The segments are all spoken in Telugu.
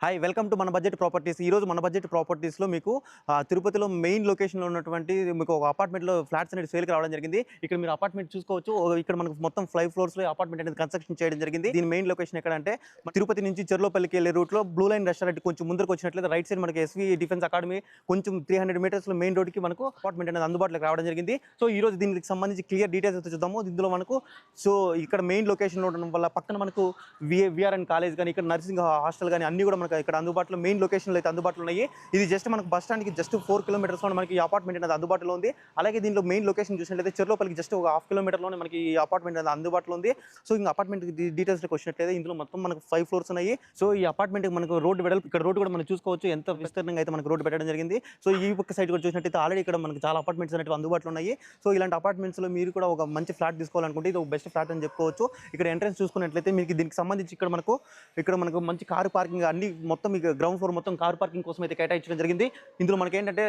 హాయ్ వెల్కమ్ టు మన బడ్జెట్ ప్రాపర్టీస్. ఈరోజు మన బడ్జెట్ ప్రాపర్టీస్లో మీకు తిరుపతిలో మెయిన్ లొకేషన్లో ఉన్నటువంటి మీకు ఒక అపార్ట్మెంట్లో ఫ్లాట్స్ అనేది సేల్కి రావడం జరిగింది. ఇక్కడ మీరు అపార్ట్మెంట్ చూసుకోవచ్చు. ఇక్కడ మనకు మొత్తం 5 ఫ్లోర్స్లో అపార్ట్మెంట్ అనేది కన్స్ట్రక్షన్ చేయడం జరిగింది. దీని మెయిన్ లొకేషన్ ఎక్కడ అంటే తిరుపతి నుంచి చెర్లోపల్లికి వెళ్ళే రూట్లో బ్లూ లైన్ రెస్టారెంట్ కొంచెం ముందుకు వచ్చినట్లయితే రైట్ సైడ్ మనకి ఎస్వి డిఫెన్స్ అకాడమీ కొంచెం 300 మీటర్స్లో మెయిన్ రోడ్కి మనకు అపార్ట్మెంట్ అనేది అందుబాటులోకి రావడం జరిగింది. సో ఈ రోజు దీనికి సంబంధించి క్లియర్ డీటెయిల్స్ అయితే చూద్దాము. ఇందులో మనకు సో ఇక్కడ మెయిన్ లొకేషన్లో ఉండడం వల్ల పక్కన మనకు విఆర్ఎన్ కాలేజ్ కానీ ఇక్కడ నర్సింగ్ హాస్టల్ కానీ అన్ని కూడా మనకు ఇక్కడ అందుబాటులో మెయిన్ లొకేషన్లో అయితే అందుబాటులో ఉన్నాయి. ఇది జస్ట్ మనకు బస్ స్టాండ్కి జస్ట్ 4 కిలోమీటర్స్లో మనకి ఈ అపార్ట్మెంట్ అనేది అందుబాటులో ఉంది. అలాగే దీనిలో మెయిన్ లొకేషన్ చూసినట్లయితే చెర్లోపల్లికి జస్ట్ ఒక 1/2 కిలోమీటర్లోనే మనకి ఈ అపార్ట్మెంట్ అనేది అందుబాటులో ఉంది. సో ఇంకా అపార్ట్మెంట్ డీటెయిల్స్లోకి వచ్చినట్లయితే ఇందులో మొత్తం మనకు 5 ఫ్లోర్స్ ఉన్నాయి. సో ఈ అపార్ట్మెంట్కి మనకు రోడ్డు వెడల్పు ఇక్కడ రోడ్డు కూడా మనం చూసుకోవచ్చు ఎంత విస్తీర్ణంగా అయితే మనకు రోడ్డు పెట్టడం జరిగింది. సో ఈ పక్క సైడ్ కూడా చూసినట్లయితే ఆల్రెడీ ఇక్కడ మనకు చాలా అపార్ట్మెంట్స్ అనేవి అందుబాటులో ఉన్నాయి. సో ఇలాంటి అపార్ట్మెంట్స్లో మీరు కూడా ఒక మంచి ఫ్లాట్ తీసుకోవాలనుకుంటే ఇది ఒక బెస్ట్ ఫ్లాట్ అని చెప్పుకోవచ్చు. ఇక్కడ ఎంట్రెన్స్ చూసుకున్నట్లయితే మీకు దీనికి సంబంధించి ఇక్కడ మనకు మంచి కారు పార్కింగ్ అన్ని మొత్తం మీకు గ్రౌండ్ ఫ్లోర్ మొత్తం కార్ పార్కింగ్ కోసం అయితే కేటాయించడం జరిగింది. ఇందులో మనకి ఏంటంటే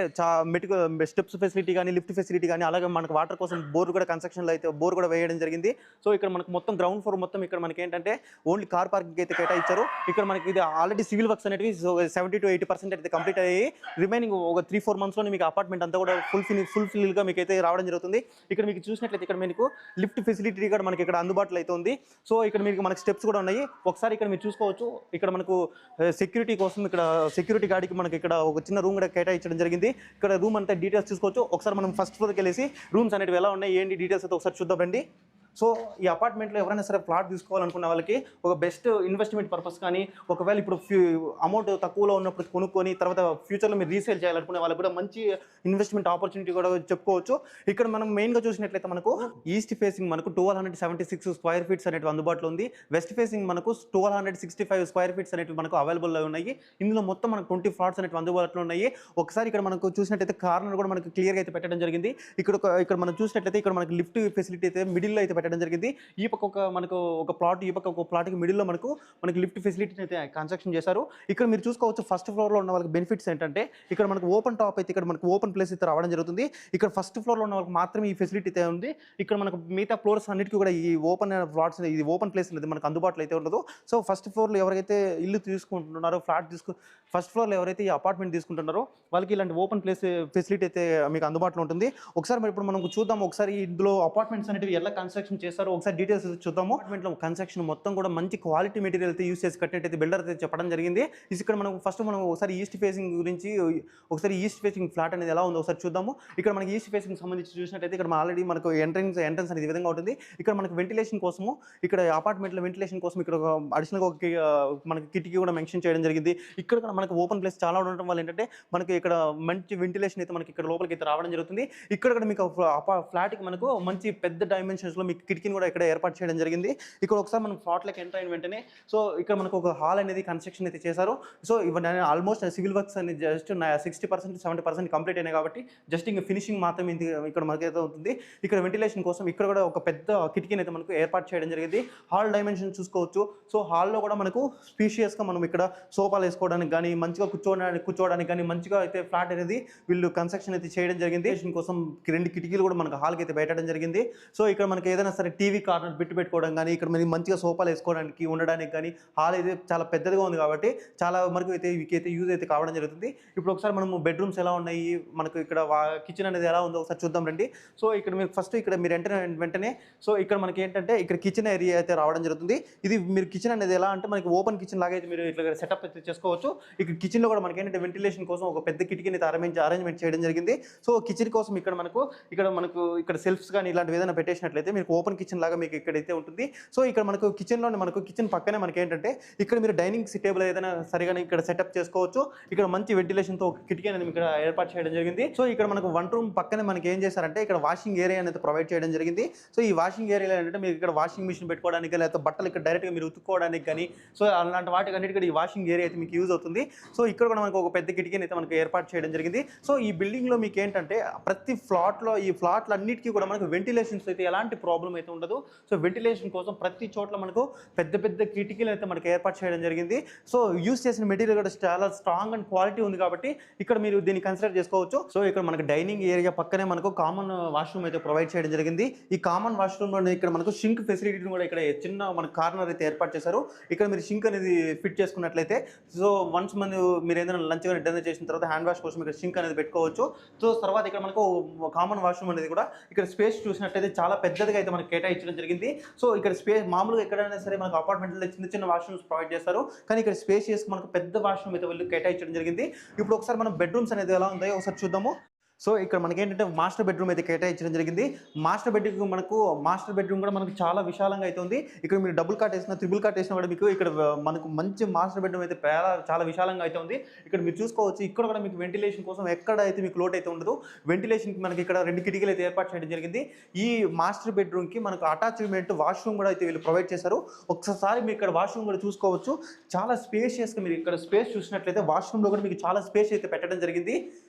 స్టెప్స్ ఫెసిలిటీ కానీ లిఫ్ట్ ఫెసిలిటీ కానీ అలాగే మనకు వాటర్ కోసం బోర్ కూడా కన్స్ట్రక్షన్లో అయితే బోర్ కూడా వేయడం జరిగింది. సో ఇక్కడ మనకు మొత్తం గ్రౌండ్ ఫ్లోర్ మొత్తం ఇక్కడ మనకి ఏంటంటే ఓన్లీ కార్ పార్కింగ్ అయితే కేటాయించారు. ఇక్కడ మనకి ఇది ఆల్రెడీ సివిల్ వర్క్స్ అనేవి 70 to 80% అయితే కంప్లీట్ అయ్యి రిమైనింగ్ ఒక 3-4 మంత్స్లోనే మీకు అపార్ట్మెంట్ అంతా కూడా ఫుల్ఫిల్గా మీకు అయితే రావడం జరుగుతుంది. ఇక్కడ మీకు చూసినట్లయితే ఇక్కడ మీకు లిఫ్ట్ ఫెసిలిటీ కూడా మనకి ఇక్కడ అందుబాటులో అయితే ఉంది. సో ఇక్కడ మీకు మనకి స్టెప్స్ కూడా ఉన్నాయి. ఒకసారి ఇక్కడ మీరు చూసుకోవచ్చు. ఇక్కడ మనకు సెక్యూరిటీ కోసం ఇక్కడ సెక్యూరిటీ గార్డ్కి మనకి ఇక్కడ ఒక చిన్న రూమ్ కూడా కేటాయించడం జరిగింది. ఇక్కడ రూమ్ అంతా డీటెయిల్స్ చూసుకోవచ్చు. ఒకసారి మనం ఫస్ట్ ఫ్లోర్కి వెళ్ళేసి రూమ్స్ అనేవి ఎలా ఉన్నాయి ఏంటి డీటెయిల్స్ అయితే ఒకసారి చూద్దాం రండి. సో ఈ అపార్ట్మెంట్లో ఎవరైనా సరే ఫ్లాట్ తీసుకోవాలనుకున్న వాళ్ళకి ఒక బెస్ట్ ఇన్వెస్ట్మెంట్ పర్పస్ కానీ ఒకవేళ ఇప్పుడు అమౌంట్ తక్కువలో ఉన్నప్పుడు కొనుక్కొని తర్వాత ఫ్యూచర్లో మీరు రీసేల్ చేయాలనుకునే వాళ్ళకి కూడా మంచి ఇన్వెస్ట్మెంట్ ఆపర్చునిటీ కూడా చెప్పుకోవచ్చు. ఇక్కడ మనం మెయిన్గా చూసినట్లయితే మనకు ఈస్ట్ ఫేసింగ్ మనకు 1276 స్క్వేర్ ఫీట్స్ అనేవి అందుబాటులో ఉంది. వెస్ట్ ఫేసింగ్ మనకు 1265 స్క్వేర్ ఫీట్స్ అనేవి మనకు అవైలబుల్లో ఉన్నాయి. ఇందులో మొత్తం మనకు 20 ఫ్లాట్స్ అనేవి అందుబాటులో ఉన్నాయి. ఒకసారి ఇక్కడ మనకు చూసినట్లయితే కార్నర్ కూడా మనకు క్లియర్గా అయితే పెట్టడం జరిగింది. ఇక్కడ మనం చూసినట్లయితే ఇక్కడ మనకి లిఫ్ట్ ఫెసిలిటీ అయితే మిడిల్లో అయితే పెట్టడం జరిగింది. ఈ పక్క మనకు ఒక ప్లాట్ ఈ పక్క ఒక ప్లాట్కి మిడిల్లో మనకి లిఫ్ట్ ఫెసిలిటీని అయితే కన్స్ట్రక్షన్ చేశారు. ఇక్కడ మీరు చూసుకోవచ్చు ఫస్ట్ ఫ్లోర్లో ఉన్న వాళ్ళకి బెనిఫిట్స్ ఏంటంటే ఇక్కడ మనకు ఓపెన్ టాప్ అయితే ఇక్కడ మనకు ఓపెన్ ప్లేస్ అయితే రావడం జరుగుతుంది. ఇక్కడ ఫస్ట్ ఫ్లోర్లో ఉన్న వాళ్ళకి మాత్రమే ఈ ఫెసిలిటీ అయితే ఉంది. ఇక్కడ మనకు మిగతా ఫ్లోర్స్ అన్నిటికీ కూడా ఈ ఓపెన్ ఫ్లాట్స్ ఇది ఓపెన్ ప్లేస్ అనేది మనకు అందుబాటులో అయితే ఉండదు. సో ఫస్ట్ ఫ్లోర్లో ఎవరైతే ఇల్లు తీసుకుంటున్నారో ఫస్ట్ ఫ్లోర్లో ఎవరైతే ఈ అపార్ట్మెంట్ తీసుకుంటున్నారో వాళ్ళకి ఇలాంటి ఓపెన్ ప్లేస్ ఫెసిలిటీ అయితే మీకు అందుబాటులో ఉంటుంది. ఒకసారి మరి ఇప్పుడు మనం చూద్దాం ఒకసారి ఇందులో అపార్ట్మెంట్స్ అనేవి ఎలా కన్స్ట్రక్షన్ చేస్తారో ఒకసారి డీటెయిల్స్ చూద్దాము. అపార్ట్మెంట్లో కన్స్ట్రక్షన్ మొత్తం కూడా మంచి క్వాలిటీ మెటీరియల్ అయితే యూస్ చేసి కట్టినట్టయితే బిల్డర్ అయితే చెప్పడం జరిగింది. ఇక్కడ మనం ఒకసారి ఈస్ట్ ఫేసింగ్ గురించి ఒకసారి ఈస్ట్ ఫేసింగ్ ఫ్లాట్ అనేది ఎలా ఉందో ఒకసారి చూద్దాము. ఇక్కడ మనకి ఈస్ట్ ఫేసింగ్ సంబంధించి చూసినట్టయితే ఇక్కడ ఆల్రెడీ మనకు ఎంట్రన్స్ అనేది ఈ విధంగా ఉంటుంది. ఇక్కడ మనకు వెంటిలేషన్ కోసము ఇక్కడ అపార్ట్మెంట్లో వెంటిలేషన్ కోసం ఇక్కడ అడిషనల్గా మనకి కిటికీ కూడా మెన్షన్ చేయడం జరిగింది. ఇక్కడ కూడా మనకు ఓపెన్ ప్లేస్ చాలా ఉండటం వల్ల ఏంటంటే మనకి ఇక్కడ మంచి వెంటిలేషన్ అయితే మనకి ఇక్కడ లోపలికి అయితే రావడం జరుగుతుంది. ఇక్కడ కూడా మీకు ఫ్లాట్కి మనకు మంచి పెద్ద డైమెన్షన్స్లో మీకు కిటికీని కూడా ఇక్కడ ఏర్పాటు చేయడం జరిగింది. ఇక్కడ ఒకసారి మనం ఫ్లాట్లోకి ఎంటర్ అయిన వెంటనే సో ఇక్కడ మనకు ఒక హాల్ అనేది కన్స్ట్రక్షన్ అయితే చేశారు. సో ఇవన్నీ ఆల్మోస్ట్ సివిల్ వర్క్స్ అనేది జస్ట్ 60% 70% కంప్లీట్ అయినాయి కాబట్టి జస్ట్ ఇంకా ఫినిషింగ్ మాత్రమే ఇక్కడ మనకైతే ఉంటుంది. ఇక్కడ వెంటిలేషన్ కోసం ఇక్కడ కూడా ఒక పెద్ద కిటికీని అయితే మనకు ఏర్పాటు చేయడం జరిగింది. హాల్ డైమెన్షన్ చూసుకోవచ్చు. సో హాల్లో కూడా మనకు స్పీషియస్గా మనం ఇక్కడ సోఫాలు వేసుకోవడానికి కానీ మంచిగా కూర్చోవడానికి కానీ మంచిగా అయితే ఫ్లాట్ అనేది వీళ్ళు కన్స్ట్రక్షన్ అయితే చేయడం జరిగింది. కోసం 2 కిటికీలు కూడా మనకు హాల్కి అయితే పెట్టడం జరిగింది. సో ఇక్కడ మనకి ఏదైనా సరే టీవీ కార్నర్ పెట్టుకోవడం కానీ ఇక్కడ మనకి మంచిగా సోఫాలు వేసుకోవడానికి ఉండడానికి కానీ హాల్ అయితే చాలా పెద్దదిగా ఉంది కాబట్టి చాలా వరకు అయితే వీకైతే యూజ్ అయితే కావడం జరుగుతుంది. ఇప్పుడు ఒకసారి మనము బెడ్రూమ్స్ ఎలా ఉన్నాయి మనకు ఇక్కడ కిచెన్ అనేది ఎలా ఉందో ఒకసారి చూద్దాం రండి. సో ఇక్కడ మీరు ఫస్ట్ ఇక్కడ మీరు వెంటనే సో ఇక్కడ మనకి ఏంటంటే ఇక్కడ కిచెన్ ఏరియా అయితే రావడం జరుగుతుంది. ఇది మీరు కిచెన్ అనేది ఎలా అంటే మనకి ఓపెన్ కిచెన్ లాగా అయితే మీరు ఇట్లా సెటప్ అయితే చేసుకోవచ్చు. ఇక్కడ కిచెన్లో కూడా మనకి ఏంటంటే వెంటిలేషన్ కోసం ఒక పెద్ద కిటికీని అయితే అరేంజ్మెంట్ చేయడం జరిగింది. సో కిచెన్ కోసం ఇక్కడ మనకు సెల్ఫ్స్ కానీ ఇలాంటివి ఏదైనా పెట్టేసినట్లయితే మీకు ఓపెన్ కిచెన్ లాగా మీకు ఇక్కడైతే ఉంటుంది. సో ఇక్కడ మనకు కిచెన్ పక్కనే మనకి ఏంటంటే ఇక్కడ మీరు డైనింగ్ టేబుల్ ఏదైనా సరిగా ఇక్కడ సెటప్ చేసుకోవచ్చు. ఇక్కడ మంచి వెంటిలేషన్తో ఒక కిటికీ అనేది ఇక్కడ ఏర్పాటు చేయడం జరిగింది. సో ఇక్కడ మనకు 1 రూమ్ పక్కనే మనకి ఏం చేశారంటే ఇక్కడ వాషింగ్ ఏరియా అనేది ప్రొవైడ్ చేయడం జరిగింది. సో ఈ వాషింగ్ ఏరియా ఏంటంటే మీరు ఇక్కడ వాషింగ్ మిషన్ పెట్టుకోవడానికి లేకపోతే బట్టలు ఇక్కడ డైరెక్ట్గా మీరు ఉతుక్కోవడానికి కానీ సో అలాంటి వాటికి అన్నిటికీ ఈ వాషింగ్ ఏరియా అయితే మీకు యూజ్ అవుతుంది. సో ఇక్కడ కూడా మనకు ఒక పెద్ద కిటికీని అయితే మనకు ఏర్పాటు చేయడం జరిగింది. సో ఈ బిల్డింగ్లో మీకు ఏంటంటే ప్రతి ఫ్లాట్లో ఈ ఫ్లాట్లు అన్నిటికీ కూడా మనకు వెంటిలేషన్స్ అయితే ఎలాంటి ప్రాబ్లం ప్రాబ్లం అయితే ఉండదు. సో వెంటిలేషన్ కోసం ప్రతి చోట్ల మనకు పెద్ద పెద్ద కిటికీలు అయితే మనకి ఏర్పాటు చేయడం జరిగింది. సో యూస్ చేసిన మెటీరియల్ కూడా చాలా స్ట్రాంగ్ అండ్ క్వాలిటీ ఉంది కాబట్టి ఇక్కడ మీరు దీన్ని కన్సిడర్ చేసుకోవచ్చు. సో ఇక్కడ మనకు డైనింగ్ ఏరియా పక్కనే మనకు కామన్ వాష్రూమ్ అయితే ప్రొవైడ్ చేయడం జరిగింది. ఈ కామన్ వాష్రూమ్ లో ఇక్కడ మనకు షింక్ ఫెసిలిటీని కూడా ఇక్కడ చిన్న మన కార్నర్ అయితే ఏర్పాటు చేశారు. ఇక్కడ మీరు షింక్ అనేది ఫిట్ చేసుకున్నట్లయితే సో వన్స్ మీరు ఏదైనా లంచ్ కానీ డిన్నర్ చేసిన తర్వాత హ్యాండ్ వాష్ కోసం ఇక్కడ షింక్ అనేది పెట్టుకోవచ్చు. సో తర్వాత ఇక్కడ మనకు కామన్ వాష్రూమ్ అనేది కూడా ఇక్కడ స్పేస్ చూసినట్లయితే చాలా పెద్దదిగా అయితే మనకి కేటాయించడం జరిగింది. సో ఇక్కడ స్పేస్ మామూలుగా ఎక్కడైనా సరే మనకు అపార్ట్మెంట్లో చిన్న చిన్న వాష్రూమ్స్ ప్రొవైడ్ చేస్తారు, కానీ ఇక్కడ స్పేస్ చేసి మనకు పెద్ద వాష్రూమ్ అయితే వీళ్ళు కేటాయించడం జరిగింది. ఇప్పుడు ఒకసారి మనం బెడ్రూమ్స్ అనేది ఎలా ఉంటాయో ఒకసారి చూద్దాము. సో ఇక్కడ మనకి ఏంటంటే మాస్టర్ బెడ్రూమ్ అయితే కేటాయించడం జరిగింది. మాస్టర్ బెడ్రూమ్ కూడా మనకు చాలా విశాలంగా అయితే ఉంది. ఇక్కడ మీరు డబుల్ కాట్ వేసిన, త్రిబుల్ కాట్ వేసినా కూడా మీకు ఇక్కడ మనకు మంచి మాస్టర్ బెడ్రూమ్ అయితే చాలా విశాలంగా అయితే ఉంది. ఇక్కడ మీరు చూసుకోవచ్చు, ఇక్కడ కూడా మీకు వెంటిలేషన్ కోసం ఎక్కడ అయితే మీకు లోటు అయితే ఉండదు. వెంటిలేషన్కి మనకి ఇక్కడ 2 కిటికీలు అయితే ఏర్పాటు చేయడం జరిగింది. ఈ మాస్టర్ బెడ్రూమ్కి మనకు అటాచ్మెంట్ వాష్రూమ్ కూడా అయితే వీళ్ళు ప్రొవైడ్ చేశారు. ఒకసారి మీరు ఇక్కడ వాష్రూమ్ కూడా చూసుకోవచ్చు, చాలా స్పేషియస్గా మీరు ఇక్కడ స్పేస్ చూసినట్లయితే వాష్రూమ్లో కూడా మీకు చాలా స్పేస్ అయితే పెట్టడం జరిగింది.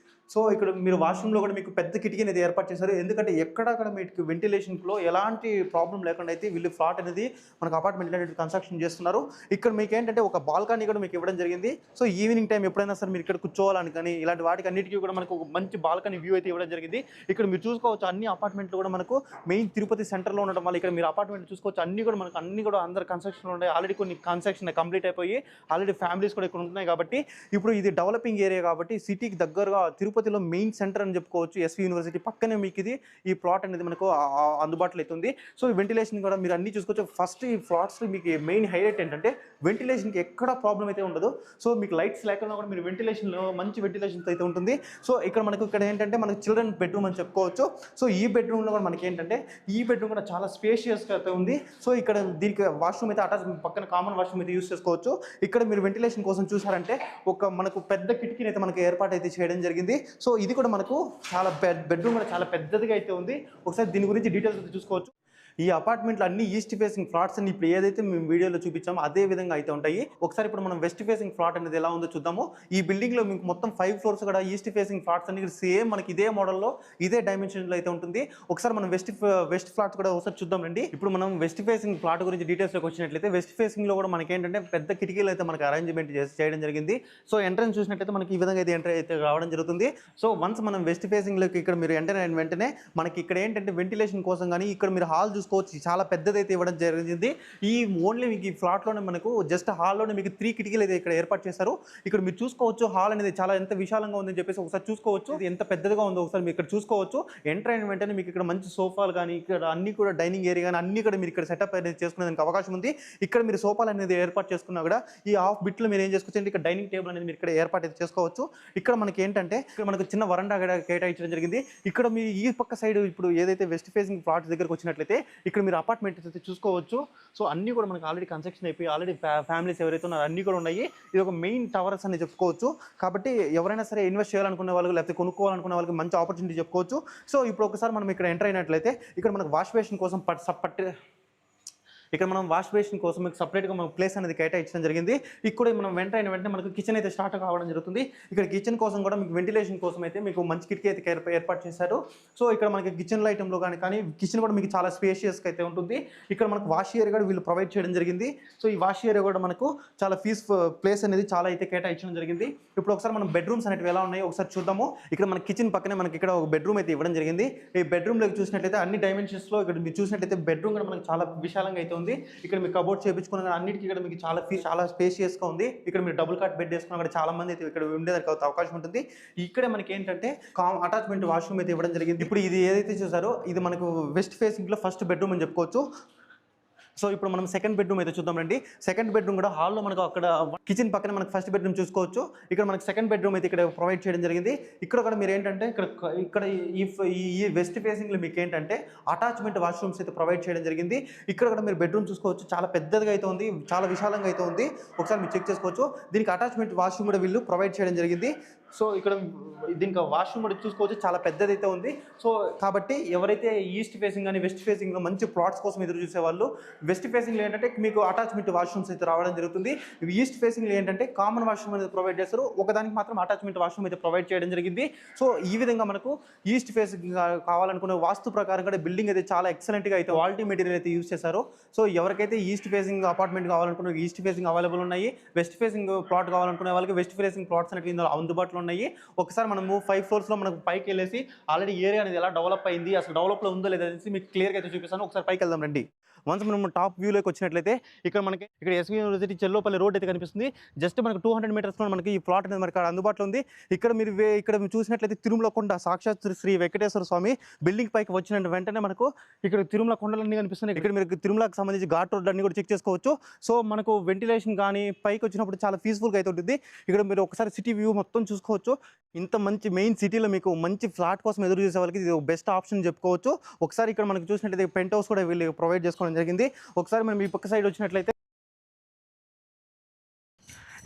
సో ఇక్కడ మీరు వాష్రూమ్లో కూడా మీకు పెద్ద కిటికీ అనేది ఏర్పాటు చేశారు. ఎందుకంటే ఎక్కడక్కడ మీకు వెంటిలేషన్లో ఎలాంటి ప్రాబ్లం లేకుండా అయితే వీళ్ళు ఫ్లాట్ అనేది మనకు అపార్ట్మెంట్ అనేది కన్స్ట్రక్షన్ చేస్తున్నారు. ఇక్కడ మీకు ఏంటంటే ఒక బాల్కనీ కూడా మీకు ఇవ్వడం జరిగింది. సో ఈవినింగ్ టైం ఎప్పుడైనా సరే మీరు ఇక్కడ కూర్చోవాలని కానీ ఇలాంటి వాటికి అన్నిటికీ కూడా మనకు ఒక మంచి బాల్కనీ వ్యూ అయితే ఇవ్వడం జరిగింది. ఇక్కడ మీరు చూసుకోవచ్చు, అన్ని అపార్ట్మెంట్లు కూడా మనకు మెయిన్ తిరుపతి సెంటర్లో ఉండడం వల్ల ఇక్కడ మీరు అపార్ట్మెంట్ చూసుకోవచ్చు, అన్ని కూడా అందరు కన్స్ట్రక్షన్లో ఉన్నాయి. ఆల్రెడీ కొన్ని కన్స్ట్రక్షన్ కంప్లీట్ అయిపోయి ఆల్రెడీ ఫ్యామిలీస్ కూడా ఇక్కడ ఉంటున్నాయి. కాబట్టి ఇప్పుడు ఇది డెవలపింగ్ ఏరియా కాబట్టి సిటీకి దగ్గరగా తిరుపతిలో మెయిన్ సెంటర్ అని చెప్పుకోవచ్చు. ఎస్వి యూనివర్సిటీ పక్కనే మీకు ఈ ప్లాట్ అనేది మనకు అందుబాటులో అవుతుంది. సో ఈ వెంటిలేషన్ కూడా మీరు అన్ని చూసుకోవచ్చు. ఫస్ట్ ఈ ఫ్లాట్స్ మీకు మెయిన్ హైలైట్ ఏంటంటే వెంటిలేషన్కి ఎక్కడ ప్రాబ్లం అయితే ఉండదు. సో మీకు లైట్స్ లేకుండా కూడా మీరు వెంటిలేషన్లో మంచి వెంటిలేషన్ అయితే ఉంటుంది. సో ఇక్కడ ఏంటంటే మనకు చిల్డ్రన్ బెడ్రూమ్ అని చెప్పుకోవచ్చు. సో ఈ బెడ్రూమ్లో కూడా మనకి ఏంటంటే ఈ బెడ్రూమ్ కూడా చాలా స్పేషియస్గా అయితే ఉంది. సో ఇక్కడ దీనికి వాష్రూమ్ అయితే అటాచ్ పక్కన కామన్ వాష్రూమ్ అయితే యూస్ చేసుకోవచ్చు. ఇక్కడ మీరు వెంటిలేషన్ కోసం చూసారంటే మనకు పెద్ద కిటికీని అయితే మనకు ఏర్పాటు అయితే చేయడం జరిగింది. సో ఇది కూడా మనకు చాలా బెడ్రూమ్ కూడా చాలా పెద్దదిగా అయితే ఉంది. ఒకసారి దీని గురించి డీటెయిల్స్ అయితే చూసుకోవచ్చు. ఈ అపార్ట్మెంట్లో అన్ని ఈస్ట్ ఫేసింగ్ ఫ్లాట్స్ అని ఇప్పుడు ఏదైతే మేము వీడియోలో చూపించామో అదే విధంగా అయితే ఉంటాయి. ఒకసారి ఇప్పుడు మనం వెస్ట్ ఫేసింగ్ ఫ్లాట్ అనేది ఎలా ఉందో చూద్దాము. ఈ బిల్డింగ్లో మీకు మొత్తం 5 ఫ్లోర్స్ కూడా ఈస్ట్ ఫేసింగ్ ఫ్లాట్స్ అన్ని సేమ్ మనకి ఇదే మోడల్లో ఇదే డైమెన్షన్లో అయితే ఉంటుంది. ఒకసారి మనం వెస్ట్ ఫ్లాట్స్ కూడా ఒకసారి చూద్దాం రండి. ఇప్పుడు మనం వెస్ట్ ఫేసింగ్ ఫ్లాట్ గురించి డీటెయిల్స్లోకి వచ్చినట్లయితే వెస్ట్ ఫేసింగ్లో కూడా మనకి ఏంటంటే పెద్ద కిటికీలు అయితే మనకి అరేంజ్మెంట్ చేయడం జరిగింది. సో ఎంట్రన్స్ చూసినట్లయితే మనకి ఈ విధంగా అయితే ఎంటర్ అయితే రావడం జరుగుతుంది. సో వన్స్ మనం వెస్ట్ ఫేసింగ్లోకి ఇక్కడ మీరు ఎంటర్ అయిన వెంటనే మనకి ఇక్కడ ఏంటంటే వెంటిలేషన్ కోసం కానీ ఇక్కడ మీరు హాల్ చూసుకోవచ్చు, చాలా పెద్దదైతే ఇవ్వడం జరిగింది. ఈ ఓన్లీ మీకు ఈ ఫ్లాట్లోనే మనకు జస్ట్ హాల్లోనే మీకు 3 కిటికీలు అయితే ఇక్కడ ఏర్పాటు చేశారు. ఇక్కడ మీరు చూసుకోవచ్చు హాల్ అనేది చాలా ఎంత విశాలంగా ఉందని చెప్పేసి ఒకసారి చూసుకోవచ్చు. ఇది ఎంత పెద్దదిగా ఉందో ఒకసారి మీరు ఇక్కడ చూసుకోవచ్చు. ఎంటర్ అయిన వెంటనే మీకు ఇక్కడ మంచి సోఫాలు కానీ ఇక్కడ అన్ని కూడా డైనింగ్ ఏరియా కానీ అన్ని కూడా మీరు ఇక్కడ సెటప్ అనేది చేసుకునేదానికి అవకాశం ఉంది. ఇక్కడ మీరు సోఫాలు అనేది ఏర్పాటు చేసుకున్నా కూడా ఈ హాఫ్ బిట్లో మీరు ఏం చేసుకోవచ్చు అంటే ఇక్కడ డైనింగ్ టేబుల్ అనేది మీరు ఇక్కడ ఏర్పాటు అయితే చేసుకోవచ్చు. ఇక్కడ మనకి ఏంటంటే ఇక్కడ మనకు చిన్న వరండా కేటాయించడం జరిగింది. ఇక్కడ మీరు ఈ పక్క సైడ్ ఇప్పుడు ఏదైతే వెస్ట్ ఫేసింగ్ ఫ్లాట్ దగ్గరకు వచ్చినట్లయితే ఇక్కడ మీరు అపార్ట్మెంట్ అయితే చూసుకోవచ్చు. సో అన్నీ కూడా మనకి ఆల్రెడీ కన్స్ట్రక్షన్ అయిపోయి ఆల్రెడీ ఫ్యామిలీస్ ఎవరైతే ఉన్నారో అన్నీ కూడా ఉన్నాయి. ఇది ఒక మెయిన్ టవర్స్ అని చెప్పుకోవచ్చు. కాబట్టి ఎవరైనా సరే ఇన్వెస్ట్ చేయాలనుకునే వాళ్ళకి లేకపోతే కొనుక్కోవాలనుకునే వాళ్ళకి మంచి ఆపర్చునిటీ చెప్పుకోవచ్చు. సో ఇప్పుడు ఒకసారి మనం ఇక్కడ ఎంటర్ అయినట్లయితే ఇక్కడ మనకు వాష్ బేసిన్ కోసం ఇక్కడ మనం వాష్ బేసిన్ కోసం మీకు సపరేట్గా మనం ప్లేస్ అనేది కేటాయించడం జరిగింది. ఇక్కడ మనం వెంటనే మనకు కిచెన్ అయితే స్టార్ట్ కావడం జరుగుతుంది. ఇక్కడ కిచెన్ కోసం కూడా మీకు వెంటిలేషన్ కోసం అయితే మీకు మంచి కిటికీ అయితే ఏర్పాటు చేశారు. సో ఇక్కడ మనకి కిచెన్ ఐటెంలో కానీ కిచెన్ కూడా మీకు చాలా స్పేషియస్గా అయితే ఉంటుంది. ఇక్కడ మనకు వాష్ ఏరియా కూడా వీళ్ళు ప్రొవైడ్ చేయడం జరిగింది. సో ఈ వాష్ ఏరియా కూడా మనకు చాలా ప్లేస్ అనేది చాలా అయితే కేటాయించడం జరిగింది. ఇప్పుడు ఒకసారి మనం బెడ్రూమ్స్ అనేవి ఎలా ఉన్నాయో ఒకసారి చూద్దాము. ఇక్కడ మన కిచెన్ పక్కనే మనకి ఇక్కడ ఒక బెడ్రూమ్ అయితే ఇవ్వడం జరిగింది. ఈ బెడ్రూమ్లోకి చూసినట్లయితే అన్ని డైమెన్షన్స్లో ఇక్కడ మీరు చూసినట్లయితే బెడ్రూమ్ కూడా మనకు చాలా విశాలంగా అయితే ఉంది. ఇక్కడ మీకు కబోర్డ్ చేయించుకున్న అన్నిటికీ ఇక్కడ మీకు చాలా స్పేషియస్గా ఉంది. ఇక్కడ మీరు డబుల్ కాట్ బెడ్ వేసుకున్న కూడా చాలా మంది అయితే ఇక్కడ ఉండేదానికి అవకాశం ఉంటుంది. ఇక్కడే మనకి ఏంటంటే అటాచ్మెంట్ వాష్రూమ్ అయితే ఇవ్వడం జరిగింది. ఇప్పుడు ఇది ఏదైతే చూసారో ఇది మనకు వెస్ట్ ఫేసింగ్లో ఫస్ట్ బెడ్రూమ్ అని చెప్పుకోవచ్చు. సో ఇప్పుడు మనం సెకండ్ బెడ్రూమ్ అయితే చూద్దాం రండి. సెకండ్ బెడ్రూమ్ కూడా హాల్లో మనకు అక్కడ కిచెన్ పక్కన మనకు ఫస్ట్ బెడ్రూమ్ చూసుకోవచ్చు. ఇక్కడ మనకు సెకండ్ బెడ్రూమ్ అయితే ఇక్కడ ప్రొవైడ్ చేయడం జరిగింది. ఇక్కడ కూడా మీరు ఏంటంటే ఇక్కడ ఈ వెస్ట్ ఫేసింగ్లో మీకు ఏంటంటే అటాచ్మెంట్ వాష్రూమ్స్ అయితే ప్రొవైడ్ చేయడం జరిగింది. ఇక్కడ కూడా మీరు బెడ్రూమ్ చూసుకోవచ్చు, చాలా పెద్దదిగా అయితే ఉంది, చాలా విశాలంగా అయితే ఉంది. ఒకసారి మీరు చెక్ చేసుకోవచ్చు. దీనికి అటాచ్మెంట్ వాష్రూమ్ కూడా వీళ్ళు ప్రొవైడ్ చేయడం జరిగింది. సో ఇక్కడ దీనికి వాష్రూమ్ కూడా చూసుకోవచ్చు, చాలా పెద్దదైతే ఉంది. సో కాబట్టి ఎవరైతే ఈస్ట్ ఫేసింగ్ కానీ వెస్ట్ ఫేసింగ్లో మంచి ప్లాట్స్ కోసం ఎదురు చూసే వాళ్ళు వెస్ట్ ఫేసింగ్లో ఏంటంటే మీకు అటాచ్మెంట్ వాష్రూమ్స్ అయితే రావడం జరుగుతుంది. ఈస్ట్ ఫేసింగ్లో ఏంటంటే కామన్ వాష్రూమ్ అనేది ప్రొవైడ్ చేస్తారు. ఒకదానికి మాత్రం అటాచ్మెంట్ వాష్రూమ్ అయితే ప్రొవైడ్ చేయడం జరిగింది. సో ఈ విధంగా మనకు ఈస్ట్ ఫేసింగ్ కావాలనుకునే వాస్తు ప్రకారం కూడా బిల్డింగ్ అయితే చాలా ఎక్సలెంట్గా అయితే క్వాలిటీ మెటీరియల్ అయితే యూస్ చేశారు. సో ఎవరికైతే ఈస్ట్ ఫేసింగ్ అపార్ట్మెంట్ కావాలనుకున్న ఈస్ట్ ఫేసింగ్ అవైలబుల్ ఉన్నాయి, వెస్ట్ ఫేసింగ్ ప్లాట్ కావాలనుకునే వాళ్ళకి వెస్ట్ ఫేసింగ్ ప్లాట్స్ అనేవి ఇందులో అందుబాటులో ఉన్నాయి. ఒకసారి మనము 5 ఫ్లోర్స్లో మనకు పైకి వెళ్ళేసి ఆల్రెడీ ఏరియా అనేది ఎలా డెవలప్ అయింది, అసలు డెవలప్లో ఉందో లేదనేసి మీకు క్లియర్గా అయితే చూపిస్తాను. ఒకసారి పైకి వెళ్దాం రండి. వన్స్ మనం టాప్ వ్యూలోకి వచ్చినట్లయితే ఇక్కడ ఎస్వి యూనివర్సిటీ చెల్లోపల్లి రోడ్ అయితే కనిపిస్తుంది. జస్ట్ మనకు 200 మీటర్స్లో మనకి ఈ ప్లాట్ అనేది మనకి అందుబాటులో ఉంది. ఇక్కడ మీరు చూసినట్లయితే తిరుమల కొండ సాక్షాత్ శ్రీ వెంకటేశ్వర స్వామి బిల్డింగ్ పైకి వచ్చిన వెంటనే మనకు ఇక్కడ తిరుమల కొండలన్నీ కనిపిస్తున్నాయి. ఇక్కడ మీరు తిరుమలకు సంబంధించి ఘాట్ రోడ్ అన్ని కూడా చెక్ చేసుకోవచ్చు. సో మనకు వెంటిలేషన్ కానీ పైకి వచ్చినప్పుడు చాలా పీస్ఫుల్గా అయితే ఉంటుంది. ఇక్కడ మీరు ఒకసారి సిటీ వ్యూ మొత్తం చూసుకోవచ్చు. ఇంత మంచి మెయిన్ సిటీలో మీకు మంచి ఫ్లాట్ కోసం ఎదురు చూసే వాళ్ళకి ఇది బెస్ట్ ఆప్షన్ చెప్పుకోవచ్చు. ఒకసారి ఇక్కడ మనకు చూసినట్లయితే పెంట్ హౌస్ కూడా వీళ్ళు ప్రొవైడ్ చేసుకోవడం జరిగింది. ఒకసారి మనం ఈ పక్క సైడ్ వచ్చినట్లయితే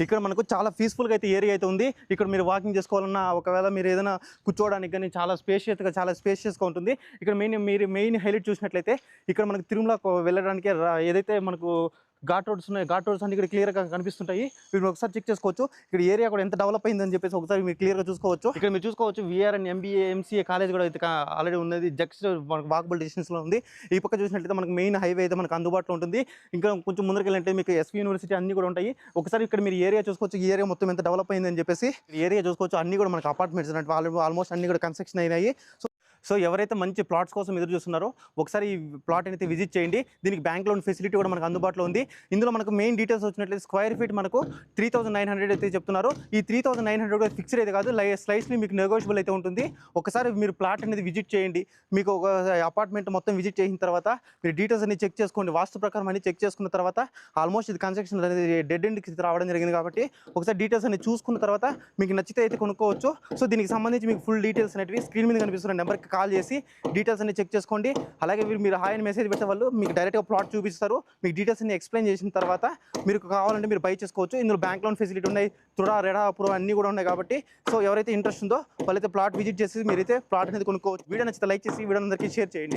ఇక్కడ మనకు చాలా పీస్ఫుల్గా అయితే ఏరియా అయితే ఉంది. ఇక్కడ మీరు వాకింగ్ చేసుకోవాలన్నా, ఒకవేళ మీరు ఏదైనా కూర్చోవడానికి కానీ చాలా స్పేషియస్గా ఉంటుంది. ఇక్కడ మెయిన్ హైలైట్ చూసినట్లయితే ఇక్కడ మనకు తిరుమలకు వెళ్ళడానికి ఏదైతే మనకు ఘాట్ రోడ్స్ అన్ని ఇక్కడ క్లియర్గా కనిపిస్తుంటాయి. మీరు ఒకసారి చెక్ చేసుకోవచ్చు. ఇక్కడ ఏరియా కూడా ఎంత డెవలప్ అయిందని చెప్పేసి ఒకసారి మీరు క్లియర్గా చూసుకోవచ్చు. ఇక్కడ మీరు చూసుకోవచ్చు విఆర్ అండ్ ఎంబీఏ ఎంసీఏ కాలేజ్ కూడా అయితే ఆల్రెడీ ఉన్నది. జస్ట్ మనకు వాకబుల్ డిస్టెన్స్లో ఉంది. ఈ పక్క చూసినట్లయితే మనకు మెయిన్ హైవే అయితే మనకు అందుబాటులో ఉంటుంది. ఇంకా కొంచెం ముందరికి వెళ్ళంటే మీకు ఎస్వి యూనివర్సిటీ అన్ని కూడా ఉంటాయి. ఒకసారి ఇక్కడ మీరు ఏరియా చూసుకోవచ్చు. ఈ ఏరియా మొత్తం ఎంత డెవలప్ అయిందని చెప్పేసి ఏరియా చూసుకోవచ్చు. అన్ని కూడా మనకు అపార్ట్మెంట్స్ అంటే ఆల్మోస్ట్ అన్ని కూడా కన్స్ట్రక్షన్ అయినాయి. సో ఎవరైతే మంచి ప్లాట్స్ కోసం ఎదురు చూస్తున్నారో ఒకసారి ఈ ప్లాట్ అయితే విజిట్ చేయండి. దీనికి బ్యాంక్ లోన్ ఫెసిలిటీ కూడా మనకు అందుబాటులో ఉంది. ఇందులో మనకు మెయిన్ డీటెయిల్స్ వచ్చినట్లయితే స్క్వేర్ ఫీట్ మనకు 3900 అయితే చెప్తున్నారు. ఈ 3900 ఫిక్స్డ్ అయితే కాదు, స్లైస్లీ మీకు నెగోషియబుల్ అయితే ఉంటుంది. ఒకసారి మీరు ప్లాట్ అనేది విజిట్ చేయండి. మీకు ఒక అపార్ట్మెంట్ మొత్తం విజిట్ చేసిన తర్వాత మీరు డీటెయిల్స్ అన్ని చెక్ చేసుకోండి. వాస్తు ప్రకారం అన్ని చెక్ చేసుకున్న తర్వాత ఆల్మోస్ట్ ఇది కన్స్ట్రక్షన్ అనేది డెడ్ ఎండ్కి రావడం జరిగింది కాబట్టి ఒకసారి డీటెయిల్స్ అన్ని చూసుకున్న తర్వాత మీకు నచ్చితే అయితే కొనుక్కోవచ్చు. సో దీనికి సంబంధించి మీకు ఫుల్ డీటెయిల్స్ అనేవి స్క్రీన్ మీద కనిపిస్తున్న నెంబర్కి కాల్ చేసి డీటెయిల్స్ అన్ని చెక్ చేసుకోండి. అలాగే మీరు హాయ్ అని మెసేజ్ పెట్టే వాళ్ళు మీకు డైరెక్ట్గా ప్లాట్ చూపిస్తారు. మీకు డీటెయిల్స్ అన్ని ఎక్స్ప్లెయిన్ చేసిన తర్వాత మీరు కావాలంటే మీరు బై చేసుకోవచ్చు. ఇందులో బ్యాంక్ లోన్ ఫెసిలిటీ ఉన్నాయి, తుడా రెడా అప్రూవ్ అన్నీ కూడా ఉన్నాయి కాబట్టి సో ఎవరైతే ఇంట్రెస్ట్ ఉందో వాళ్ళైతే ప్లాట్ విజిట్ చేసి మీరైతే ప్లాట్ అనేది కొనుక్కోవచ్చు. వీడియో నచ్చితే లైక్ చేసి వీడియో అందరికీ షేర్ చేయండి.